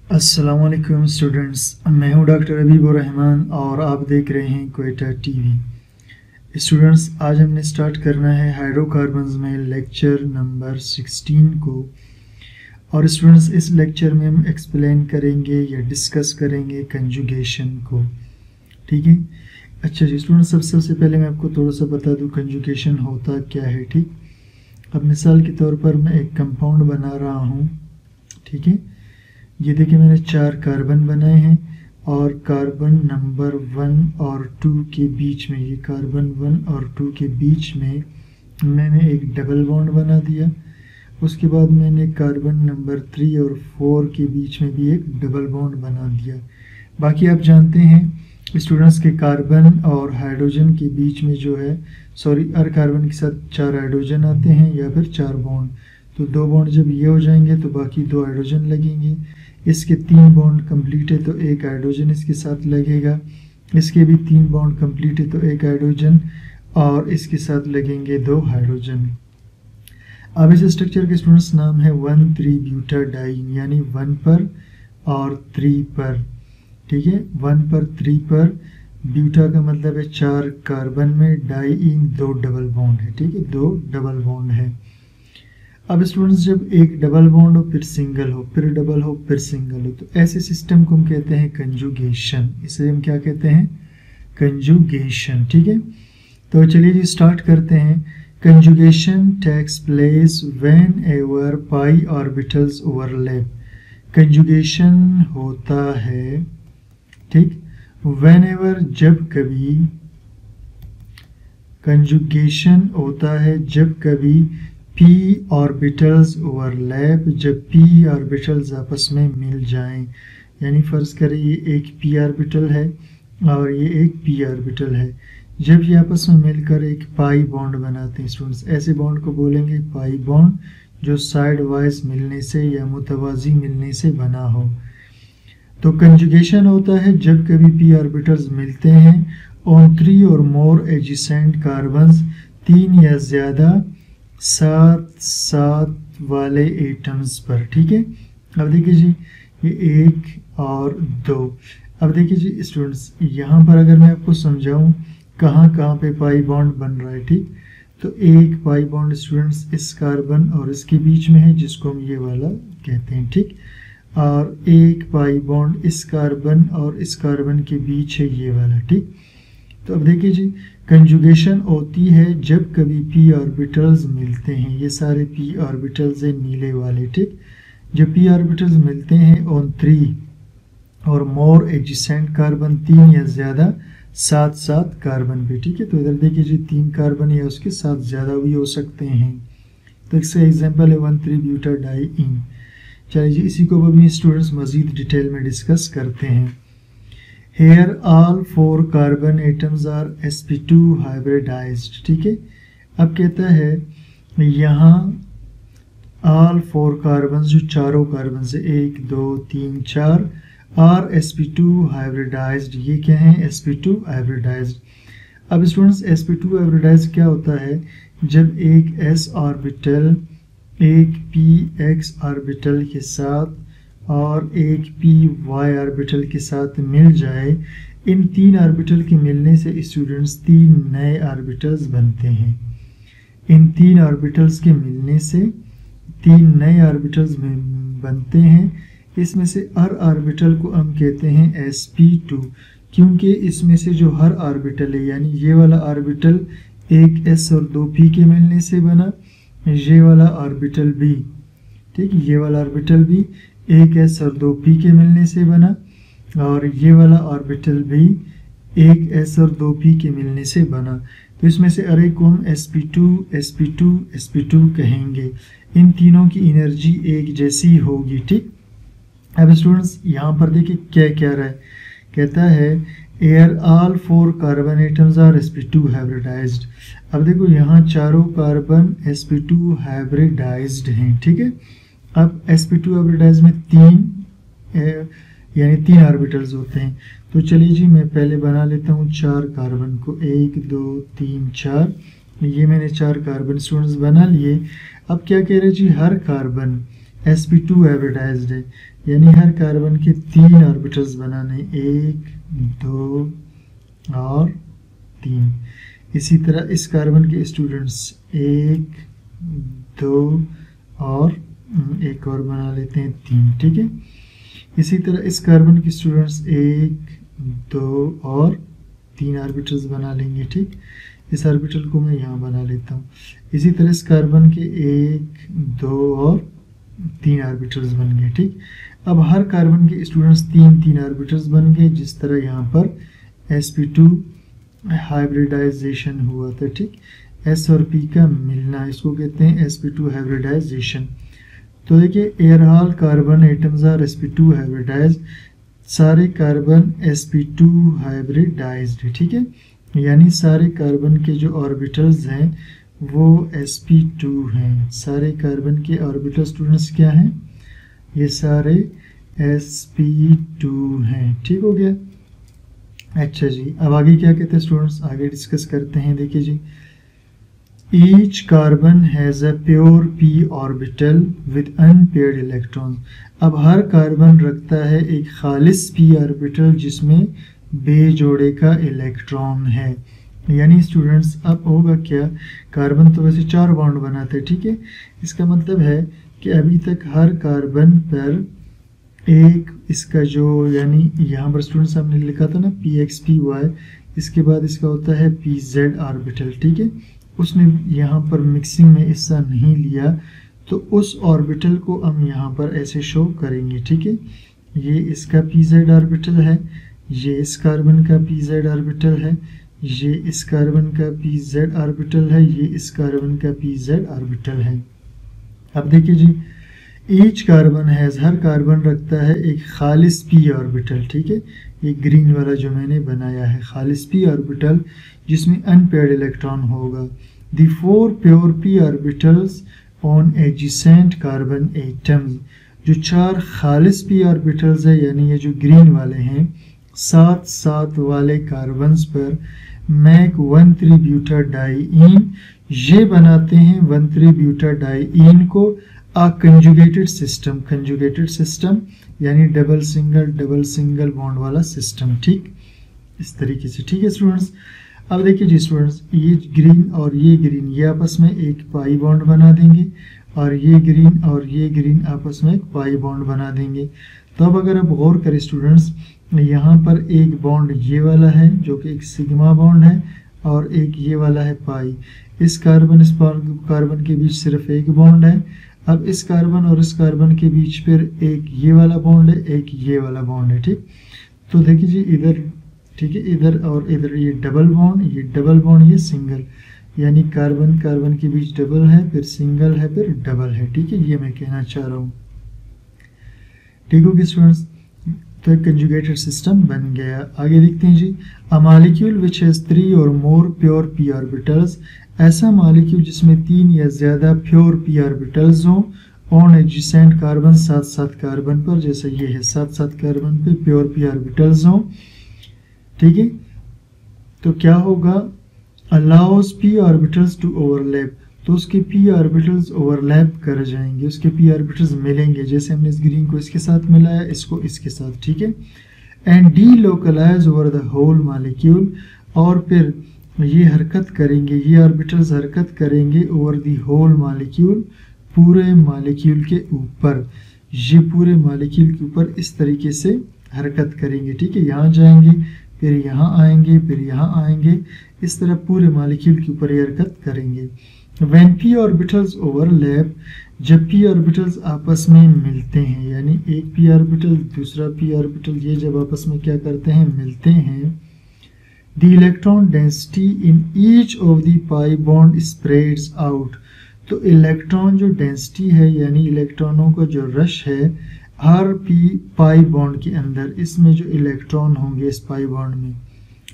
अस्सलाम वालेकुम स्टूडेंट्स, मैं हूं डॉक्टर अबीबुर रहमान और आप देख रहे हैं क्वेटा टीवी। स्टूडेंट्स, आज हमने स्टार्ट करना है हाइड्रोकार्बन्स में लेक्चर नंबर 16 को। और स्टूडेंट्स, इस लेक्चर में हम एक्सप्लेन करेंगे या डिस्कस करेंगे कंजुगेशन को। ठीक है। अच्छा जी स्टूडेंट्स, सबसे पहले मैं आपको थोड़ा सा बता दूं कंजुगेशन होता क्या है। ठीक, अब मिसाल के तौर पर मैं एक कंपाउंड बना रहा हूँ। ठीक है, ये देखिए मैंने 4 कार्बन बनाए हैं और कार्बन नंबर 1 और 2 के बीच में, ये कार्बन 1 और 2 के बीच में मैंने एक डबल बॉन्ड बना दिया। उसके बाद मैंने कार्बन नंबर 3 और 4 के बीच में भी एक डबल बॉन्ड बना दिया। बाकी आप जानते हैं स्टूडेंट्स के कार्बन और हाइड्रोजन के बीच में जो है, हर कार्बन के साथ 4 हाइड्रोजन आते हैं या फिर 4 बॉन्ड। तो 2 बॉन्ड जब ये हो जाएंगे तो बाकी 2 हाइड्रोजन लगेंगे। इसके 3 बॉन्ड कंप्लीट है तो 1 हाइड्रोजन इसके साथ लगेगा। इसके भी 3 बॉन्ड कंप्लीट है तो 1 हाइड्रोजन और इसके साथ लगेंगे 2 हाइड्रोजन। अब इस स्ट्रक्चर के स्टूडेंट्स नाम है 1,3-ब्यूटाडाइन, यानी 1 पर और 3 पर। ठीक है, 1 पर 3 पर ब्यूटा का मतलब है 4 कार्बन में, डाइइन 2 डबल बॉन्ड है। ठीक है, 2 डबल बॉन्ड है। अब स्टूडेंट्स, जब एक डबल बॉन्ड हो फिर सिंगल हो फिर डबल हो फिर सिंगल हो, तो ऐसे सिस्टम को हम कहते हैं कंजुगेशन। इसे हम क्या कहते हैं? कंजुगेशन। ठीक है, तो चलिए जी स्टार्ट करते हैं। Conjugation takes place whenever pi orbitals overlap. Conjugation होता है, ठीक, व्हेन एवर जब कभी, कंजुगेशन होता है जब कभी p ऑर्बिटल्स ओवरलैप, जब p ऑर्बिटल्स आपस में मिल जाएं। यानी फर्ज करें ये एक p ऑर्बिटल है और ये एक p ऑर्बिटल है। जब ये आपस में मिलकर एक पाई बॉन्ड बनाते हैं स्टूडेंट्स, ऐसे बॉन्ड को बोलेंगे पाई बॉन्ड, जो साइड वाइज मिलने से या मुतवाजी मिलने से बना हो। तो कंजुगेशन होता है जब कभी p ऑर्बिटल्स मिलते हैं ऑन 3 और मोर एडजेसेंट कार्बन्स, 3 या ज़्यादा साथ वाले एटम्स पर। ठीक है, अब देखिए जी ये 1 और 2। अब देखिए जी स्टूडेंट्स, यहाँ पर अगर मैं आपको समझाऊँ कहाँ पे पाई बॉन्ड बन रहा है। ठीक, तो एक पाई बॉन्ड स्टूडेंट्स इस कार्बन और इसके बीच में है, जिसको हम ये वाला कहते हैं। ठीक, और एक पाई बॉन्ड इस कार्बन और इस कार्बन के बीच है, ये वाला। ठीक, तो अब देखिए जी कंजुगेशन होती है जब कभी p ऑर्बिटल्स मिलते हैं। ये सारे p ऑर्बिटल्स हैं नीले वाले। ठीक, जब p ऑर्बिटल्स मिलते हैं ऑन 3 और मोर एडजेसेंट कार्बन, 3 या ज़्यादा साथ कार्बन पे। ठीक है, तो इधर देखिए जी 3 कार्बन या उसके साथ ज़्यादा भी हो सकते हैं। तो इसका एग्जाम्पल है 1,3-ब्यूटाडाइन। चलिए जी इसी को अपनी स्टूडेंट्स मज़ीद डिटेल में डिस्कस करते हैं। Here all 4 carbon atoms are sp2 hybridized। ठीक है, अब कहता है यहाँ all 4 कार्बन, जो चारों कार्बन से 1 2 3 4 आर sp2 hybridized। ये क्या है? sp2 hybridized। अब स्टूडेंट्स sp2 hybridized क्या होता है? जब एक s ऑर्बिटल एक px ऑर्बिटल के साथ और एक py ऑर्बिटल के साथ मिल जाए, इन 3 ऑर्बिटल के मिलने से स्टूडेंट्स 3 नए ऑर्बिटल्स बनते हैं। इन 3 ऑर्बिटल्स के मिलने से 3 नए ऑर्बिटल्स बनते हैं। इसमें से हर ऑर्बिटल को हम कहते हैं sp2, क्योंकि इसमें से जो हर ऑर्बिटल है, यानी ये वाला ऑर्बिटल एक s और 2 p के मिलने से बना, ये वाला ऑर्बिटल भी, ठीक, ये वाला ऑर्बिटल भी एक s और 2 p के मिलने से बना, और ये वाला ऑर्बिटल भी एक s और 2 p के मिलने से बना। तो इसमें से अरे को हम sp2 कहेंगे। इन तीनों की एनर्जी एक जैसी होगी। ठीक, अब स्टूडेंट्स यहाँ पर देखिए क्या कह रहा है, कहता है are all 4 carbon atoms are sp2 hybridised. अब देखो यहाँ चारों कार्बन sp2 हाइब्रिडाइज्ड हैं। ठीक है, अब sp2 हाइब्रिडाइज में 3 ऑर्बिटल्स होते हैं। तो चलिए जी मैं पहले बना लेता हूँ 4 कार्बन को, 1 2 3 4। ये मैंने 4 कार्बन स्टूडेंट्स बना लिए। अब क्या कह रहे हैं जी, हर कार्बन sp2 हाइब्रिडाइज्ड है। यानी हर कार्बन के 3 ऑर्बिटल्स बनाने, 1 2 और 3। इसी तरह इस कार्बन के स्टूडेंट्स 1 2 और एक और बना लेते हैं 3, ठीक है। इसी तरह इस कार्बन के स्टूडेंट्स 1 2 और 3 ऑर्बिटल्स बना लेंगे, ठीक। इस ऑर्बिटल को मैं यहाँ बना लेता हूँ। इसी तरह इस कार्बन के 1 2 और 3 ऑर्बिटल्स बन गए, ठीक। अब हर कार्बन के स्टूडेंट्स 3 ऑर्बिटल्स बन गए, जिस तरह यहाँ पर sp2 हाइब्रिडाइजेशन हुआ था, ठीक। s और p का मिलना, इसको कहते हैं sp2 हाइब्रिडाइजेशन। तो देखिए are all carbon atoms are sp2 hybridised, सारे कार्बन sp2 हाइब्रिडाइज्ड है, ठीक है। यानी सारे कार्बन के जो ऑर्बिटल्स हैं वो sp2 हैं। सारे कार्बन के ऑर्बिटल स्टूडेंट्स क्या हैं? ये सारे sp2 हैं, ठीक हो गया। अच्छा जी, अब आगे क्या कहते हैं स्टूडेंट्स, आगे डिस्कस करते हैं। देखिए जी, each carbon has a pure p orbital with unpaired electron. अब हर कार्बन रखता है एक खालिस p ऑर्बिटल जिसमें बेजोड़े का इलेक्ट्रॉन है। यानी स्टूडेंट्स अब होगा क्या, कार्बन तो वैसे 4 बॉन्ड बनाते हैं, ठीक है। इसका मतलब है कि अभी तक हर कार्बन पर एक इसका जो, यानी यहाँ पर स्टूडेंट्स हमने लिखा था ना px py, इसके बाद इसका होता है pz ऑर्बिटल, ठीक है। उसने यहाँ पर मिक्सिंग में हिस्सा नहीं लिया, तो उस ऑर्बिटल को हम यहाँ पर ऐसे शो करेंगे, ठीक है। ये इसका pz ऑर्बिटल है, ये इस कार्बन का pz ऑर्बिटल है, ये इस कार्बन का pz ऑर्बिटल है, ये इस कार्बन का pz ऑर्बिटल है। अब देखिए जी, ईच कार्बन हैज़, हर कार्बन रखता है एक खालिस p ऑर्बिटल, ठीक है। ये ग्रीन वाला जो मैंने बनाया है खालिस p ऑर्बिटल जिसमें अनपेयर्ड इलेक्ट्रॉन होगा। The 4 pure p orbitals on adjacent carbon atoms, जो 4 खालिस p ऑर्बिटल्स है, यानी ये जो ग्रीन वाले हैं, 7 वाले कार्बन्स पर मैक 1,3-ब्यूटाडाइईन, ये बनाते हैं 1,3-ब्यूटाडाइईन को अ कंजुगेटेड सिस्टम, यानी डबल सिंगल बॉन्ड वाला सिस्टम, ठीक, इस तरीके से, ठीक है स्टूडेंट्स। अब देखिए जी स्टूडेंट्स, ये ग्रीन और ये ग्रीन ये आपस में एक पाई बॉन्ड बना देंगे, और ये ग्रीन आपस में एक पाई बॉन्ड बना देंगे। तो अब अगर आप गौर करें स्टूडेंट्स, यहाँ पर एक बॉन्ड ये वाला है जो कि एक सिग्मा बॉन्ड है, और एक ये वाला है पाई। इस कार्बन के बीच सिर्फ एक बॉन्ड है। अब इस कार्बन और इस कार्बन के बीच फिर एक ये वाला बॉन्ड है, एक ये वाला बॉन्ड है, ठीक। तो देखिए जी इधर, ठीक है, इधर और इधर ये डबल बॉन्ड, ये सिंगल, यानी कार्बन के बीच डबल है, फिर सिंगल है, फिर डबल है, ठीक है। ये मैं कहना चाह रहा हूँ, ठीक हो गया स्टूडेंट्स। तो एक कंजुगेटेड सिस्टम बन गया। आगे देखते हैं जी, अ मॉलिक्यूल विच हैज 3 और मोर प्योर p ऑर्बिटल्स, ऐसा मॉलिक्यूल जिसमें 3 या ज्यादा प्योर p ऑर्बिटल्स हों ऑन एडजेसेंट कार्बन, 7 कार्बन पर, जैसे ये है 7 कार्बन पे प्योर p ऑर्बिटल्स हों, ठीक है। तो क्या होगा, allows p orbitals to overlap, तो उसके p ऑर्बिटल्स ओवरलैप कर जाएंगे, उसके p ऑर्बिटल्स मिलेंगे, जैसे हमने इस ग्रीन को इसके साथ मिलाया, इसको इसके साथ, ठीक है। And delocalize over the whole molecule, और फिर ये हरकत करेंगे, ये ऑर्बिटल्स हरकत करेंगे ओवर द होल मॉलिक्यूल, पूरे मॉलिक्यूल के ऊपर, ये पूरे मॉलिक्यूल के ऊपर इस तरीके से हरकत करेंगे, ठीक है। यहाँ जाएंगे, फिर यहाँ आएंगे, फिर यहाँ आएंगे, इस तरह पूरे मॉलिक्यूल के ऊपर ये हरकत करेंगे। When p ऑर्बिटल्स ओवरलैप, जब p ऑर्बिटल्स आपस में मिलते हैं, यानी एक p ऑर्बिटल दूसरा p ऑर्बिटल, ये जब आपस में क्या करते हैं, मिलते हैं, the electron density in each of the pi bond spreads out, तो इलेक्ट्रॉन जो डेंसिटी है, यानी इलेक्ट्रॉनों का जो रश है हर पाई बॉन्ड के अंदर, इसमें जो इलेक्ट्रॉन होंगे इस पाई बॉन्ड में,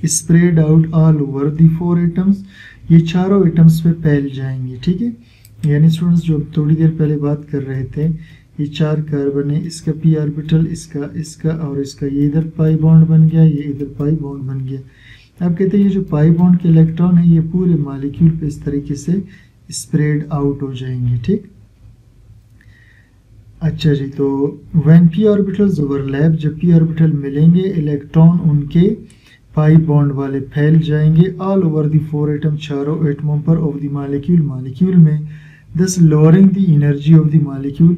spread out all over the 4 atoms, ये चारों एटम्स पे फैल जाएंगे, ठीक है। यानी स्टूडेंट्स जो थोड़ी देर पहले बात कर रहे थे, ये 4 कार्बन है, इसका p ऑर्बिटल, इसका और इसका, ये इधर पाई बॉन्ड बन गया, ये इधर पाई बॉन्ड बन गया। अब कहते हैं ये जो पाई बॉन्ड के इलेक्ट्रॉन है ये पूरे मॉलिक्यूल पे इस तरीके से स्प्रेड आउट हो जाएंगे, ठीक। अच्छा जी, तो व्हेन p ऑर्बिटल्स ओवरलैप, जब p ऑर्बिटल मिलेंगे इलेक्ट्रॉन उनके पाई बॉन्ड वाले फैल जाएंगे ऑल ओवर द 4 एटम, चारों एटमों पर ऑफ द मॉलिक्यूल, मॉलिक्यूल में, दस lowering the energy of the molecule,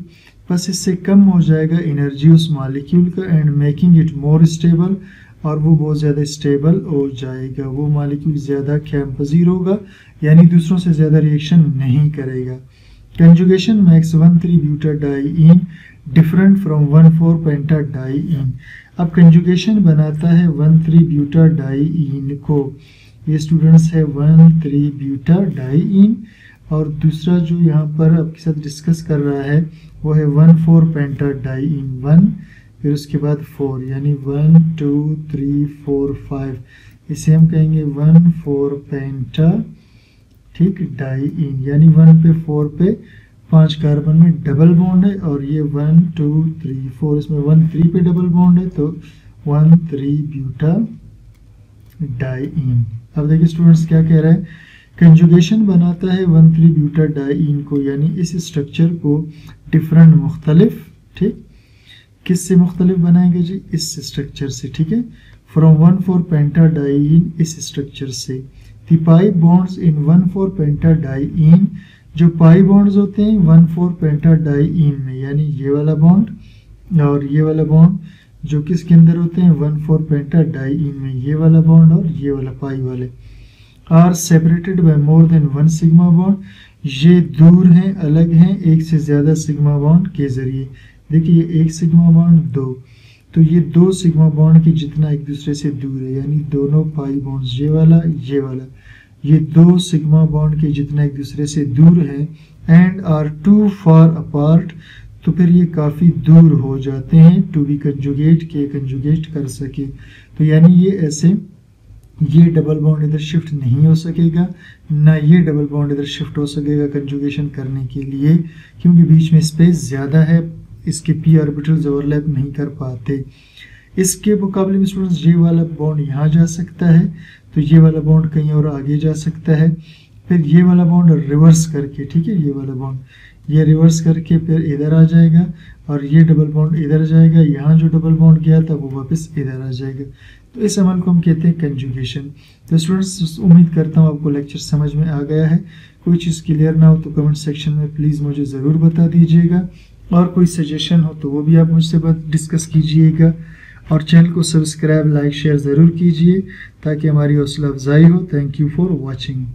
बस इससे कम हो जाएगा एनर्जी उस मॉलिक्यूल का, and making it more stable, और वो बहुत ज़्यादा स्टेबल हो जाएगा, वो मॉलिक्यूल ज़्यादा कैंपजीर होगा, यानी दूसरों से ज़्यादा रिएक्शन नहीं करेगा। Conjugation makes one three butadiene different from one four pentadiene. अब कंजुगेशन बनाता है 1,3-ब्यूटाडाइईन को, ये स्टूडेंट्स है 1,3-ब्यूटाडाइईन, और दूसरा जो यहाँ पर आपके साथ डिस्कस कर रहा है वो है 1,4-पेंटाडाइईन, 1 फिर उसके बाद 4, यानी 1 2 3 4 5, इसे हम कहेंगे 1,4-पेंटा, ठीक, डाइईन, यानी 1 पे 4 पे 5 कार्बन में डबल बॉन्ड है, और ये 1 2 3 4 इसमें 1 3 पे डबल बॉन्ड है, तो 1,3-ब्यूटाडाइईन। अब देखिए स्टूडेंट्स क्या कह रहा है, कंजुगेशन बनाता है 1,3-ब्यूटाडाइईन को, यानी इस स्ट्रक्चर को डिफरेंट मुख्तलिफ, ठीक, किससे मुख्तलिफ बनाएंगे जी, इस स्ट्रक्चर से, ठीक है, फ्रॉम 1,4-पेंटाडाइईन, इस स्ट्रक्चर से। द पाई बॉन्ड्स इन 1,4-पेंटाडाइईन, जो पाई बॉन्ड्स होते हैं 1,4-पेंटाडाइईन में, यानी ये वाला बॉन्ड और ये वाला बॉन्ड, जो किसके अंदर होते हैं 1,4-पेंटाडाइईन में, ये वाला बॉन्ड और ये वाला पाई वाले, are separated by more than 1 sigma bond, ये दूर हैं, अलग हैं एक से ज़्यादा सिग्मा बॉन्ड के ज़रिए। देखिए एक सिग्मा बॉन्ड 2, तो ये 2 सिग्मा बॉन्ड के जितना एक दूसरे से दूर है, यानी दोनों पाई बॉन्ड्स, ये वाला, ये 2 सिग्मा बॉन्ड के जितना एक दूसरे से दूर है, and are too far apart, तो फिर ये काफ़ी दूर हो जाते हैं, टू बी कंजुगेट, के कंजुगेट कर सके, तो यानी ये ऐसे, ये डबल बॉन्ड इधर शिफ्ट नहीं हो सकेगा, ना ये डबल बॉन्ड इधर शिफ्ट हो सकेगा कंजुगेशन करने के लिए, क्योंकि बीच में स्पेस ज़्यादा है, इसके p ऑर्बिटल्स ओवरलैप नहीं कर पाते। इसके मुकाबले में स्टूडेंट्स ये वाला बॉन्ड यहाँ जा सकता है, तो ये वाला बॉन्ड कहीं और आगे जा सकता है, फिर ये वाला बॉन्ड रिवर्स करके, ठीक है, ये वाला बॉन्ड ये रिवर्स करके फिर इधर आ जाएगा, और ये डबल बॉन्ड इधर जाएगा, यहाँ जो डबल बॉन्ड गया था वो वापस इधर आ जाएगा, तो इस अमल को हम कहते हैं कंजुगेशन। तो स्टूडेंट्स उम्मीद करता हूँ आपको लेक्चर समझ में आ गया है, कोई चीज़ क्लियर ना हो तो कमेंट सेक्शन में प्लीज़ मुझे ज़रूर बता दीजिएगा, और कोई सजेशन हो तो वो भी आप मुझसे डिस्कस कीजिएगा, और चैनल को सब्सक्राइब, लाइक, शेयर ज़रूर कीजिए ताकि हमारी हौसला अफजाई हो। Thank you for watching.